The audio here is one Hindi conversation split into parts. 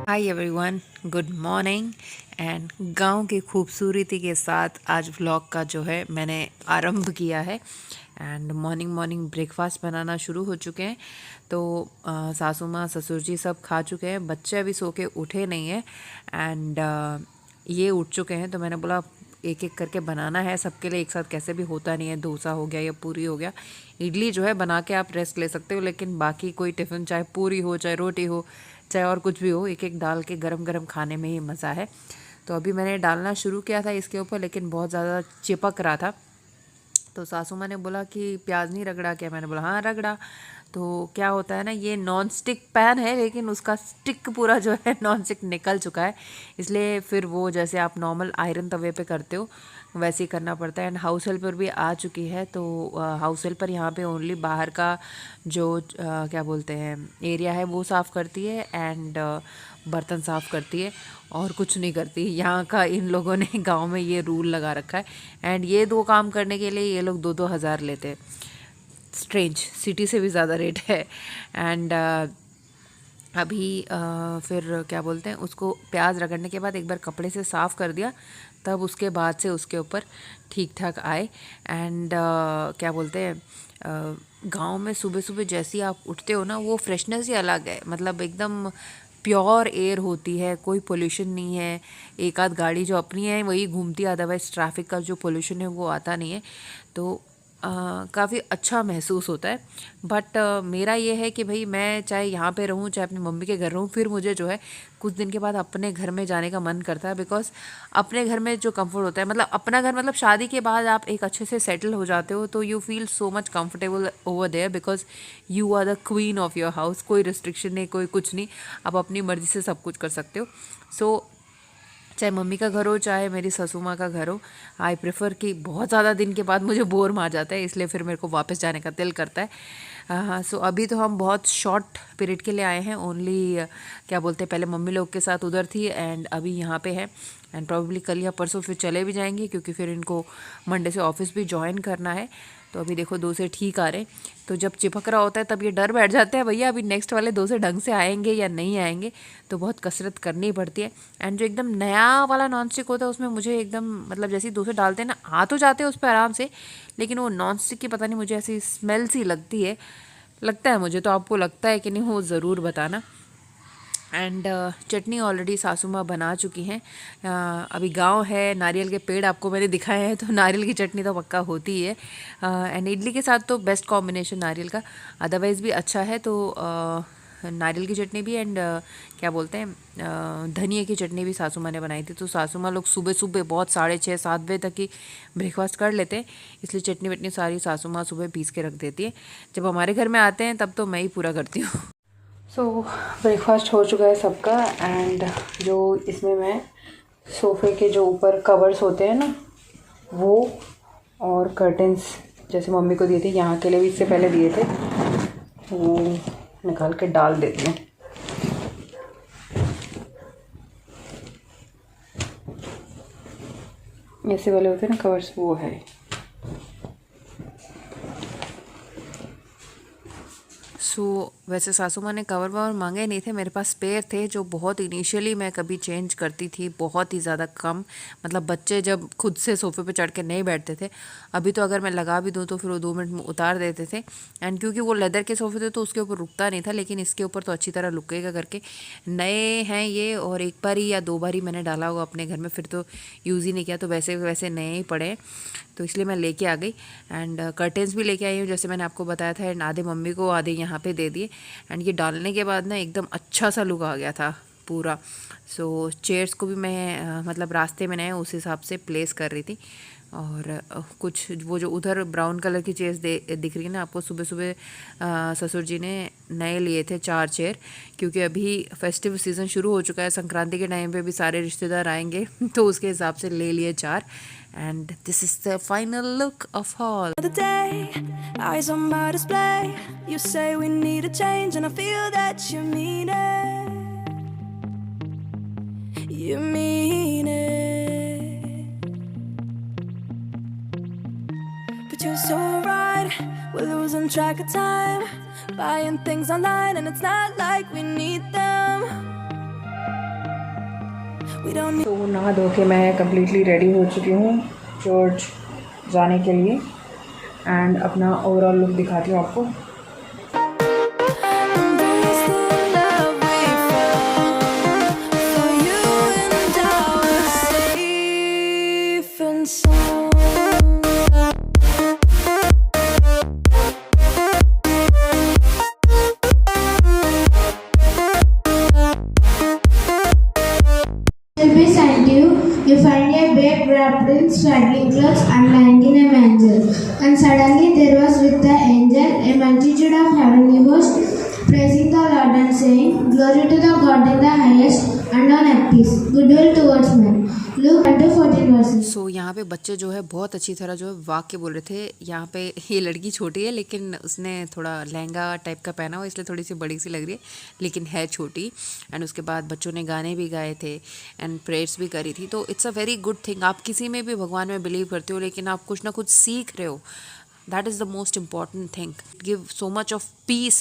Hi everyone, good morning. And गांव की खूबसूरती के साथ आज व्लॉग का जो है मैंने आरंभ किया है। एंड मॉर्निंग मॉर्निंग ब्रेकफास्ट बनाना शुरू हो चुके हैं। तो सासू माँ ससुर जी सब खा चुके हैं, बच्चे अभी सो के उठे नहीं हैं। एंड ये उठ चुके हैं तो मैंने बोला एक एक करके बनाना है सबके लिए एक साथ, कैसे भी होता नहीं है। डोसा हो गया या पूरी हो गया, इडली जो है बना के आप रेस्ट ले सकते हो, लेकिन बाकी कोई टिफ़िन चाहे पूरी हो चाहे रोटी हो चाहे और कुछ भी हो, एक एक डाल के गरम गरम खाने में ही मज़ा है। तो अभी मैंने डालना शुरू किया था इसके ऊपर, लेकिन बहुत ज़्यादा चिपक रहा था। तो सासू माँ ने बोला कि प्याज नहीं रगड़ा क्या? मैंने बोला हाँ रगड़ा। तो क्या होता है ना, ये नॉन स्टिक पैन है लेकिन उसका स्टिक पूरा जो है नॉन स्टिक निकल चुका है, इसलिए फिर वो जैसे आप नॉर्मल आयरन तवे पे करते हो वैसे ही करना पड़ता है। एंड हाउस हेल्पर भी आ चुकी है, तो हाउस हेल्पर यहाँ पे ओनली बाहर का जो क्या बोलते हैं एरिया है वो साफ़ करती है एंड बर्तन साफ़ करती है और कुछ नहीं करती। यहाँ का इन लोगों ने गांव में ये रूल लगा रखा है। एंड ये दो काम करने के लिए ये लोग 2-2 हज़ार लेते हैं। स्ट्रेंज, सिटी से भी ज़्यादा रेट है। एंड अभी फिर क्या बोलते हैं उसको, प्याज रगड़ने के बाद एक बार कपड़े से साफ़ कर दिया, तब उसके बाद से उसके ऊपर ठीक ठाक आए। एंड क्या बोलते हैं गांव में सुबह सुबह जैसे ही आप उठते हो ना, वो फ्रेशनेस ही अलग है। मतलब एकदम प्योर एयर होती है, कोई पोल्यूशन नहीं है। एक आध गाड़ी जो अपनी है वही घूमती है, अदरवाइज़ ट्रैफिक का जो पोल्यूशन है वो आता नहीं है। तो काफ़ी अच्छा महसूस होता है। बट मेरा ये है कि भाई मैं चाहे यहाँ पे रहूँ चाहे अपनी मम्मी के घर रहूँ, फिर मुझे जो है कुछ दिन के बाद अपने घर में जाने का मन करता है। बिकॉज अपने घर में जो कंफर्ट होता है, मतलब अपना घर, मतलब शादी के बाद आप एक अच्छे से सेटल हो जाते हो तो you feel so much comfortable over there, because you are the queen of your house. कोई रिस्ट्रिक्शन नहीं, कोई कुछ नहीं, आप अपनी मर्ज़ी से सब कुछ कर सकते हो। सो चाहे मम्मी का घर हो चाहे मेरी ससु माँ का घर हो, आई प्रेफर कि बहुत ज़्यादा दिन के बाद मुझे बोर मार जाता है, इसलिए फिर मेरे को वापस जाने का दिल करता है। सो अभी तो हम बहुत शॉर्ट पीरियड के लिए आए हैं। ओनली क्या बोलते हैं, पहले मम्मी लोग के साथ उधर थी एंड अभी यहाँ पे है। एंड प्रॉब्ली कल या परसों फिर चले भी जाएंगे, क्योंकि फिर इनको मंडे से ऑफिस भी ज्वाइन करना है। तो अभी देखो 2 से ठीक आ रहे हैं। तो जब चिपक रहा होता है तब ये डर बैठ जाता है, भैया अभी नेक्स्ट वाले 2 से ढंग से आएंगे या नहीं आएंगे। तो बहुत कसरत करनी पड़ती है। एंड जो एकदम नया वाला नॉन स्टिक होता है उसमें मुझे एकदम, मतलब जैसे ही 2 से डालते हैं ना, आ तो जाते हैं उस पर आराम से, लेकिन वो नॉन स्टिक की पता नहीं मुझे ऐसी स्मेल सी लगती है, लगता है मुझे। तो आपको लगता है कि नहीं, वो ज़रूर बताना। एंड चटनी ऑलरेडी सासू माँ बना चुकी हैं। अभी गांव है, नारियल के पेड़ आपको मैंने दिखाए हैं, तो नारियल की चटनी तो पक्का होती ही है। एंड इडली के साथ तो बेस्ट कॉम्बिनेशन नारियल का, अदरवाइज़ भी अच्छा है। तो नारियल की चटनी भी एंड क्या बोलते हैं धनिया की चटनी भी सासू माँ ने बनाई थी। तो सासू माँ लोग सुबह सुबह बहुत 6:30-7 बजे तक ही ब्रेकफास्ट कर लेते हैं, इसलिए चटनी वटनी सारी सासू माँ सुबह पीस के रख देती है। जब हमारे घर में आते हैं तब तो मैं ही पूरा करती हूँ। सो ब्रेकफास्ट हो चुका है सबका। एंड जो इसमें मैं सोफ़े के जो ऊपर कवर्स होते हैं ना, वो और कर्टन्स जैसे मम्मी को दिए थे, यहाँ के लिए भी इससे पहले दिए थे, वो निकाल के डाल देती हूँ। ऐसे वाले होते हैं ना कवर्स, वो है। वैसे सासू माँ ने कवर ववर मांगे नहीं थे, मेरे पास स्पेयर थे जो बहुत इनिशियली मैं कभी चेंज करती थी, बहुत ही ज़्यादा कम। मतलब बच्चे जब खुद से सोफ़े पे चढ़ के नहीं बैठते थे। अभी तो अगर मैं लगा भी दूँ तो फिर वो 2 मिनट में उतार देते थे। एंड क्योंकि वो लेदर के सोफ़े थे तो उसके ऊपर रुकता नहीं था, लेकिन इसके ऊपर तो अच्छी तरह रुकेगा करके नए हैं ये। और एक बार ही या 2 बार ही मैंने डाला होगा अपने घर में, फिर तो यूज़ ही नहीं किया, तो वैसे वैसे नए ही पड़े हैं। तो इसलिए मैं लेके आ गई। एंड कर्टेंस भी लेके आई हूँ जैसे मैंने आपको बताया था। एंड आधे मम्मी को आधे यहाँ पे दे दिए। एंड ये डालने के बाद ना एकदम अच्छा सा लुक आ गया था पूरा। सो चेयर्स को भी मैं मतलब रास्ते में नए उस हिसाब से प्लेस कर रही थी। और कुछ वो जो उधर ब्राउन कलर की चेयर्स दिख रही है ना आपको, सुबह सुबह ससुर जी ने नए लिए थे 4 चेयर, क्योंकि अभी फेस्टिव सीज़न शुरू हो चुका है। संक्रांति के टाइम पे भी सारे रिश्तेदार आएंगे तो उसके हिसाब से ले लिए 4। And this is the final look of haul. The day, eyes on my display. You say we need a change, and I feel that you mean it. You mean it. But you're so right, we're losing track of time, buying things online, and it's not like we need them. We don't need. तो नहा धो के मैं कम्प्लीटली रेडी हो चुकी हूँ चर्च जाने के लिए एंड अपना ओवरऑल लुक दिखाती हूँ आपको। Embrace the love we found. For you and I were safe and sound. Beside you, you find a babe wrapped in swaddling clothes and lying in a manger. And suddenly there was with the angel a multitude of heavenly hosts, praising the Lord and saying, Glory to the God in the highest, and on earth peace, goodwill towards men. Luke 1-14 verses. सो यहाँ पे बच्चे जो है बहुत अच्छी तरह जो है वाक्य बोल रहे थे। यहाँ पे ये लड़की छोटी है लेकिन उसने थोड़ा लहंगा टाइप का पहना हुआ, इसलिए थोड़ी सी बड़ी सी लग रही है लेकिन है छोटी। एंड उसके बाद बच्चों ने गाने भी गाए थे एंड प्रेयर्स भी करी थी। तो it's a very good thing. आप किसी में भी भगवान में बिलीव करते हो लेकिन आप कुछ ना कुछ सीख रहे हो। That is the most important thing. Give so much of peace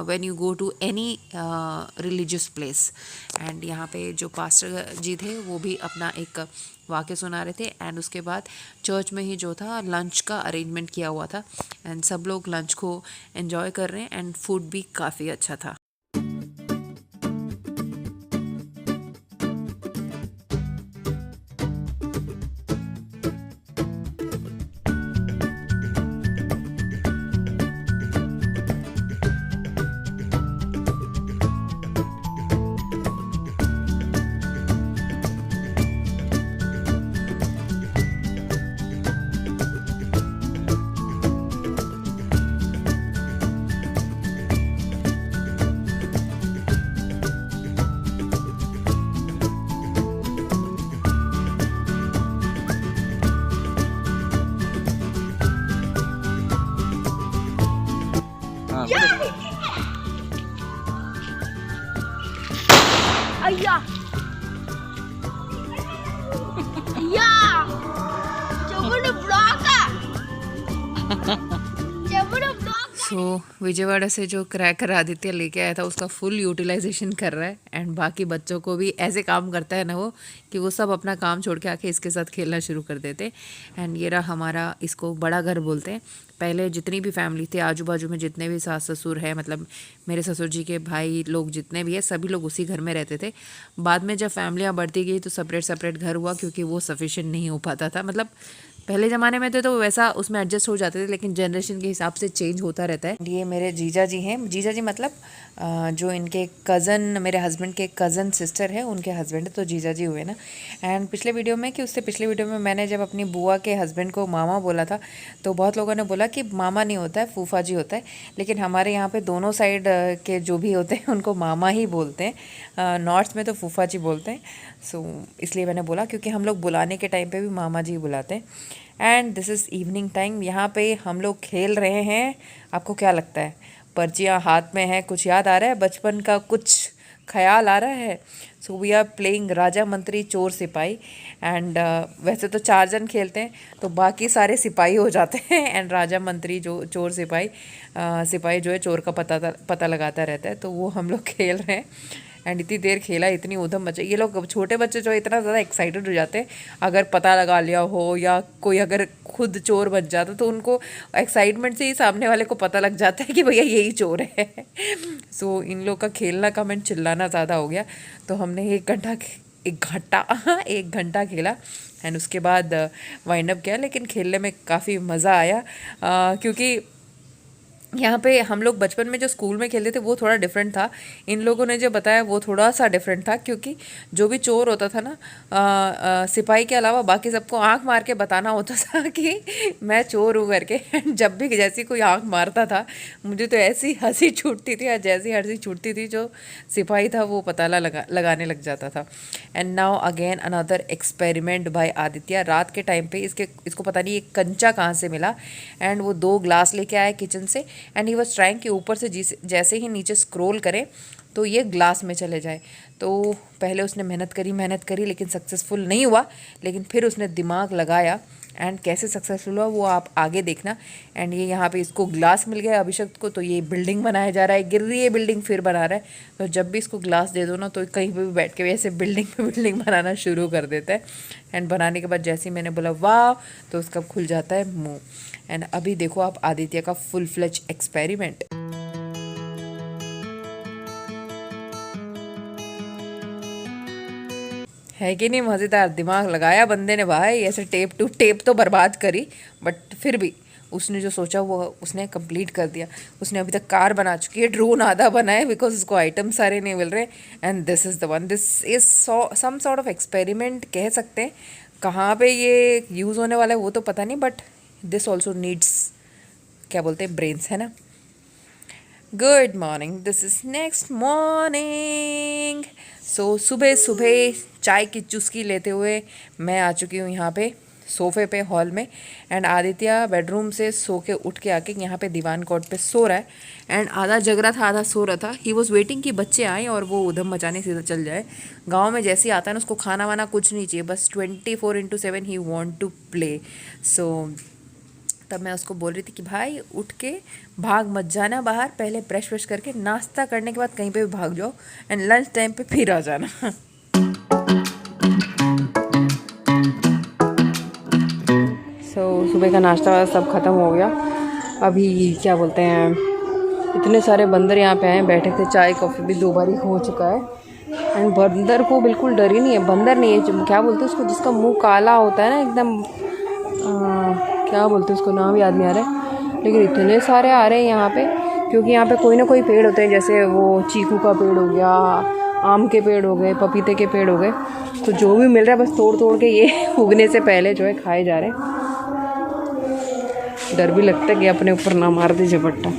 when you go to any religious place. And यहाँ पे जो पास्टर जी थे वो भी अपना एक वाक्य सुना रहे थे एंड उसके बाद चर्च में ही जो था लंच का अरेंजमेंट किया हुआ था एंड सब लोग लंच को एंजॉय कर रहे हैं एंड फूड भी काफ़ी अच्छा था। Aisa! Yeah! Jabun block! Jabun block! सो विजयवाड़ा से जो क्रैकर आदित्य लेके आया था उसका फुल यूटिलाइजेशन कर रहा है एंड बाकी बच्चों को भी ऐसे काम करता है ना वो कि वो सब अपना काम छोड़ के आके इसके साथ खेलना शुरू कर देते। एंड ये रहा हमारा, इसको बड़ा घर बोलते हैं। पहले जितनी भी फैमिली थी आजू बाजू में, जितने भी सास ससुर है, मतलब मेरे ससुर जी के भाई लोग जितने भी है सभी लोग उसी घर में रहते थे। बाद में जब फैमिलियाँ बढ़ती गई तो सेपरेट सेपरेट घर हुआ क्योंकि वो सफिशिएंट नहीं हो पाता था। मतलब पहले ज़माने में तो वैसा उसमें एडजस्ट हो जाते थे लेकिन जनरेशन के हिसाब से चेंज होता रहता है। ये मेरे जीजा जी हैं। जीजा जी मतलब जो इनके कज़न, मेरे हस्बैंड के कज़न सिस्टर है, उनके हस्बैंड है, तो जीजा जी हुए ना। एंड पिछले वीडियो में कि उससे पिछले वीडियो में मैंने जब अपनी बुआ के हस्बैंड को मामा बोला था तो बहुत लोगों ने बोला कि मामा नहीं होता है, फूफा जी होता है। लेकिन हमारे यहाँ पे दोनों साइड के जो भी होते हैं उनको मामा ही बोलते हैं। नॉर्थ में तो फूफा जी बोलते हैं। सो इसलिए मैंने बोला क्योंकि हम लोग बुलाने के टाइम पे भी मामा जी बुलाते हैं। And this is evening time. यहाँ पे हम लोग खेल रहे हैं। आपको क्या लगता है? पर्चियाँ हाथ में हैं, कुछ याद आ रहा है? बचपन का कुछ ख्याल आ रहा है? सो वी आर प्लेइंग राजा मंत्री चोर सिपाही। एंड वैसे तो 4 जन खेलते हैं तो बाकी सारे सिपाही हो जाते हैं एंड राजा मंत्री जो चोर सिपाही सिपाही जो है चोर का पता लगाता रहता है। तो वो हम लोग खेल रहे हैं एंड इतनी देर खेला, इतनी ऊधम मची। ये लोग छोटे बच्चे जो इतना ज़्यादा एक्साइटेड हो जाते हैं अगर पता लगा लिया हो या कोई अगर खुद चोर बच जाता तो उनको एक्साइटमेंट से ही सामने वाले को पता लग जाता है कि भैया यही चोर है। सो इन लोग का खेलना का मैं चिल्लाना ज़्यादा हो गया तो हमने एक घंटा खेला एंड उसके बाद वाइंड अप किया। लेकिन खेलने में काफ़ी मज़ा आया क्योंकि यहाँ पे हम लोग बचपन में जो स्कूल में खेलते थे वो थोड़ा डिफरेंट था। इन लोगों ने जो बताया वो थोड़ा सा डिफरेंट था क्योंकि जो भी चोर होता था ना सिपाही के अलावा बाकी सबको आंख मार के बताना होता था कि मैं चोर हूँ करके। जब भी जैसी कोई आंख मारता था मुझे तो ऐसी हंसी छूटती थी, जैसी हंसी छूटती थी जो सिपाही था वो पता लगाने लग जाता था। And now again another experiment by Aditya. रात के टाइम पे इसको पता नहीं एक कंचा कहाँ से मिला एंड वो 2 ग्लास लेके आया किचन से एंड ही वाज ट्राइंग कि ऊपर से जैसे ही नीचे स्क्रॉल करें तो ये ग्लास में चले जाए। तो पहले उसने मेहनत करी लेकिन सक्सेसफुल नहीं हुआ। लेकिन फिर उसने दिमाग लगाया एंड कैसे सक्सेसफुल हुआ वो आप आगे देखना। एंड ये यहाँ पे इसको ग्लास मिल गया अभिषेक को, तो ये बिल्डिंग बनाया जा रहा है, गिर रही है बिल्डिंग फिर बना रहा है। तो जब भी इसको ग्लास दे दो ना तो कहीं पे भी बैठ के ऐसे बिल्डिंग पे बिल्डिंग बनाना शुरू कर देता है। एंड बनाने के बाद जैसे ही मैंने बोला वाह, तो उसका खुल जाता है मुँह। एंड अभी देखो आप आदित्य का फुल फ्लेज एक्सपेरिमेंट। है कि नहीं मज़ेदार, दिमाग लगाया बंदे ने भाई। ऐसे टेप तो बर्बाद करी, बट फिर भी उसने जो सोचा वो उसने कंप्लीट कर दिया। उसने अभी तक कार बना चुकी है, ड्रोन आधा बना है बिकॉज उसको आइटम सारे नहीं मिल रहे। And this is the one, this is some sort of experiment कह सकते हैं। कहाँ पे ये यूज़ होने वाला है वो तो पता नहीं, बट दिस ऑल्सो नीड्स, क्या बोलते हैं, ब्रेन्स, है ना। Good morning, this is next morning. So सुबह सुबह चाय की चुस्की लेते हुए मैं आ चुकी हूँ यहाँ पे सोफ़े पे हॉल में। एंड आदित्य बेडरूम से सो के उठ के आके यहाँ पे दीवान कोट पे सो रहा है। एंड आधा जग रहा था आधा सो रहा था। ही वॉज वेटिंग कि बच्चे आए और वो उधम मचाने सीधा चल जाए। गांव में जैसे ही आता है ना उसको खाना वाना कुछ नहीं चाहिए, बस 24/7 ही वॉन्ट टू प्ले। सो तब मैं उसको बोल रही थी कि भाई उठ के भाग मत जाना बाहर, पहले ब्रश व्रश करके नाश्ता करने के बाद कहीं पे भी भाग जाओ एंड लंच टाइम पे फिर आ जाना। सुबह का नाश्ता सब ख़त्म हो गया। अभी क्या बोलते हैं, इतने सारे बंदर यहाँ पे आए बैठे थे, चाय कॉफ़ी भी 2 बार ही हो चुका है। एंड बंदर को बिल्कुल डर ही नहीं है, बंदर नहीं है, क्या बोलते हैं उसको, जिसका मुंह काला होता है ना एकदम, क्या बोलते हैं उसको, नाम याद नहीं आ रहा है। लेकिन इतने सारे आ रहे हैं यहाँ पे, क्योंकि यहाँ पे कोई ना कोई पेड़ होते हैं, जैसे वो चीकू का पेड़ हो गया, आम के पेड़ हो गए, पपीते के पेड़ हो गए। तो जो भी मिल रहा है बस तोड़ तोड़ के ये उगने से पहले जो है खाए जा रहे हैं। डर भी लगता है कि अपने ऊपर ना मार दे झपट्टा।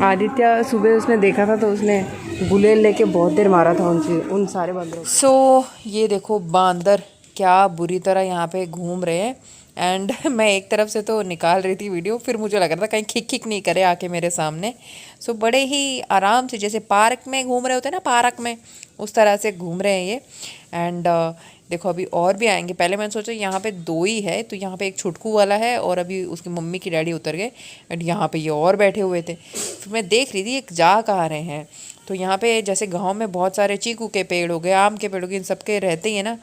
आदित्य सुबह उसने देखा था तो उसने गुलेल लेके बहुत देर मारा था उन सारे बंदरों। सो ये देखो बांदर क्या बुरी तरह यहाँ पे घूम रहे हैं। एंड मैं एक तरफ से तो निकाल रही थी वीडियो, फिर मुझे लग रहा था कहीं खिक नहीं करे आके मेरे सामने। सो बड़े ही आराम से, जैसे पार्क में घूम रहे होते हैं ना, पार्क में, उस तरह से घूम रहे हैं ये। एंड देखो अभी और भी आएंगे। पहले मैंने सोचा यहाँ पे 2 ही है, तो यहाँ पे एक छुटकू वाला है और अभी उसकी मम्मी की डैडी उतर गए। एंड यहाँ पे ये और बैठे हुए थे। फिर मैं देख रही थी एक जा कहाँ रहे हैं। तो यहाँ पे जैसे गांव में बहुत सारे चीकू के पेड़ हो गए, आम के पेड़ हो गए, इन सबके रहते ही है ना,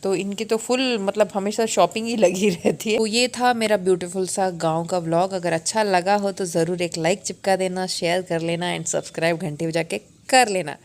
तो इनकी तो फुल मतलब हमेशा शॉपिंग ही लगी रहती है। तो ये था मेरा ब्यूटीफुल सा गांव का व्लॉग। अगर अच्छा लगा हो तो ज़रूर एक लाइक चिपका देना, शेयर कर लेना एंड सब्सक्राइब घंटे बजा के कर लेना।